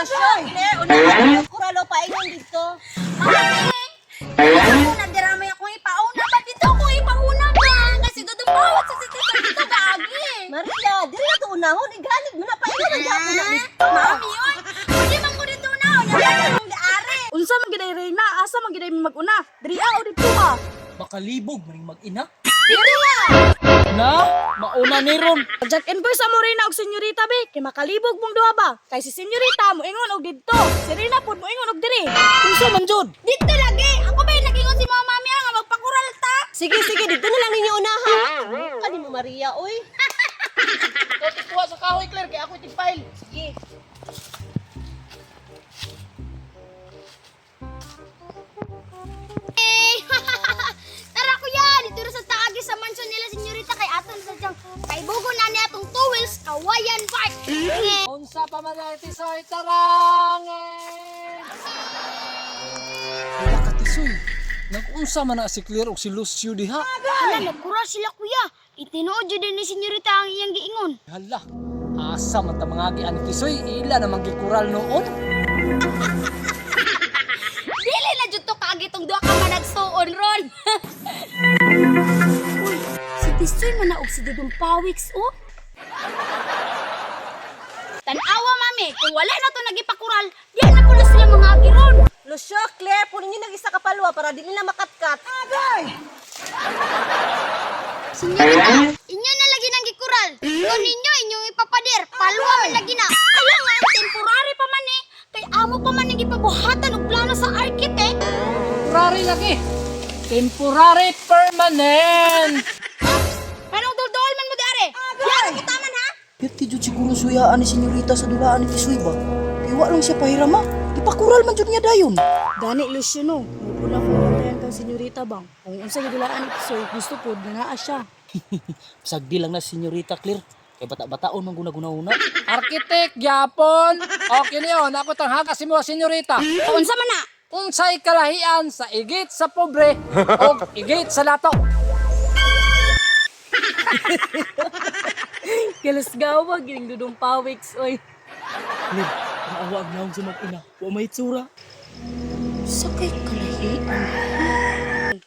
Lusyo, Claire, unahan ko ralo pa ingon dito. Ako nagdaramay ako ipauna. Ba't dito ako ipauna ba? Kasi dudumawat sa sitito dito gaagi. Maria, dili na to unahon, igalit mo na pa ingon ang gapo na dito. Mami, oy. Pwede man ko dito na. Yan ang liari. Unsa man giday Reyna? Asa man giday mag-una? Diri o dito ka? Makalibog maring mag-ina. Dito ya. Na, mauna ni ron. Jack and boy sa mo Reyna og senyorita be. Kay makalibog mong duha ba? Kay si senyorita mo ingon og didto. Si Reyna pud mo ingon og diri. Unsa man jud? Dito lagi. Ako ba yung nag-ingon si mama mami nga magpakural ta? Sige, dito na lang ninyo unahan. Kani mo Maria, oy. Totik kuha sa kahoy, Claire, kaya ako itig-file. Sige. Eh, tara kuya, dito na sa taagi sa mansion nila senyorita kay aton sa diyang kaibugo na niya atong two wheels kawayan park. Unsa pa man ay tisoy tarangin. Wala ka tisoy. Nag-unsa man na si Claire o si Lucio diha. Hala, nagkura sila kuya. Itinuod jud ni senyorita ang iyang giingon. Hala, asa man ta mangagi ani tisoy, ila namang gikural noon. Dili na jud to kaagi tong duha ka managsuon ron. Uy, si Tisoy man na og si Dudong Pawiks oh. Tanawa mami, kung wala na to nagipakural, di na po na sila mga agiron. Lusyo, Claire, punin niyo nag isa ka palwa para dili na makatkat. Agay! Senyorita, inyo na lagi nang gikural. Kung ninyo inyong ipapader, palwa man lagi na. Kaya nga, temporary pa man eh. Kay amo pa man nang ipabuhatan og plano sa architect. Temporary lagi. Temporary permanent. Manong dol-dol man mo dari. Yan, kita man ha. Pwede jud siguro suyaan ni senyorita sa dulaan ni Tisoy ba? Kaya wa lang siya pahirama. Ipakural man jud niya dayon. Gani Lucio no. Muna ko nantayan kang senyorita bang. Kung unsa gidulaan ni Tisoy, gusto pod na naa siya. Sagdi lang na senyorita Claire. Kay bata-bataon man guna-guna-una. Architect, Japon. Okay niyo, ako tanghaga si mo, senyorita. Unsa man na? Unsay kalahian sa igit sa pobre o igit sa dato. Galas gawa gining Dudong Pawiks oy. Claire, maawa ang naong sa mag-ina. Wa may tsura. Sakay kalahian.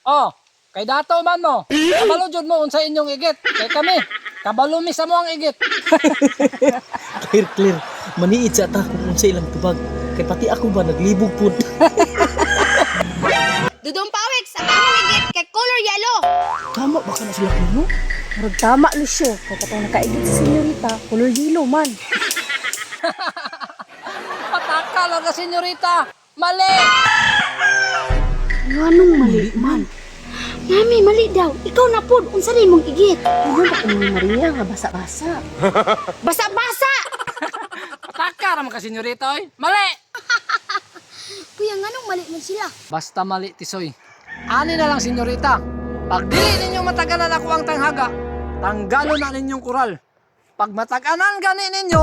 Oh, kay dato man mo. Kabalo jud mo unsay inyong igit. Kay kami, kabalo mi sa mo ang igit. Claire, maniid sa ta kung unsa ilang tubag. Kay pati ako ba naglibog pud. Dudong Pawiks, ang among igit kay color yellow. Tama ba ka na sila Claire, no? Murag tama Lucio. Kay patay nakaigit si senyorita, kulor yelo man. Pataka lang ka, senyorita. Mali. Anong mali man? Mami, mali daw. Ikaw na pod, unsa rin mong igit? Ano ba ni Maria nga basa-basa? Basa-basa! Pataka naman ka, senyorita, oy. Mali. Kuya, nganong mali man sila? Basta mali, tisoy. Ani na lang, senyorita. Pag dili ninyo matagalan ako ang tanghaga, tanggalo na ninyong kural. Pag mataganan gani ninyo,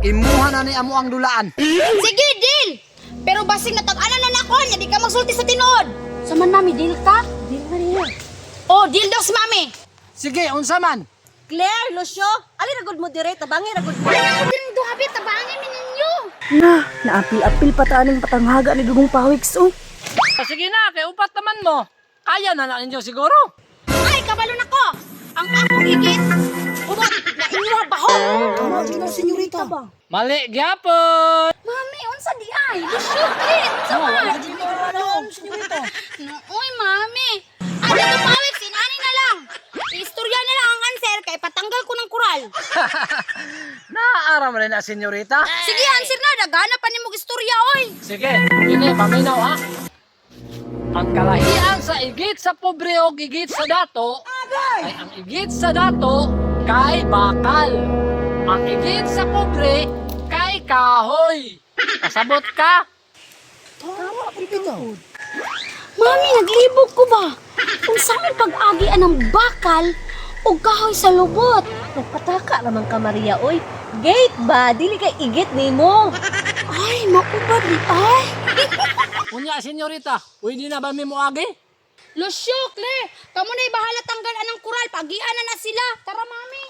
imuha na ni amo ang dulaan. Sige, deal! Pero basing natag-anan na nako, niya di ka magsulti sa tinuod. Saman mami, deal ka? Di Maria. Oh, deal daw si mami. Sige, unsa man. Claire, Lusyo, ali ra gud mo dire, tabangi ra gud mo. Ano din do habit tabangan ni ninyo? Na, naapil-apil pa taaning patanghaga ni Dudong Pawiks oy. Sige na, kay upat naman mo. Kaya na ninyo siguro. Ay, kabalo na ko. Ang akong igit. Umot, na inyo baho. Tama jud na senyorita. Mali, gyapon. Mami, unsa di ay? Lusyukit. Unsa man? senyorita. Uy, mami. Ano to pawik? Sinani na lang. Istorya na lang ang answer kay patanggal ko ng kural. Naaaram rin na, senyorita. Sige, answer na. Dagana pa ni mong istorya, oy. Sige, ini paminaw ha. Ang kalahian sa igit sa pobre o igit sa dato ay ang igit sa dato kay bakal. Ang igit sa pobre kay kahoy. Kasabot ka? Tama bitaw. Mami, naglibog ko ba? Kung saan pag-agian ng bakal o kahoy sa lubot. Nagpataka naman ka Maria, oy. Gate ba? Dili kay igit nimo. Ay, maubad ni ay. Unya, senyorita, pwede na ba mi moagi? Lucio, Claire, kamo na'y bahala tanggalan ng kural. Pagian na sila. Tara, mami.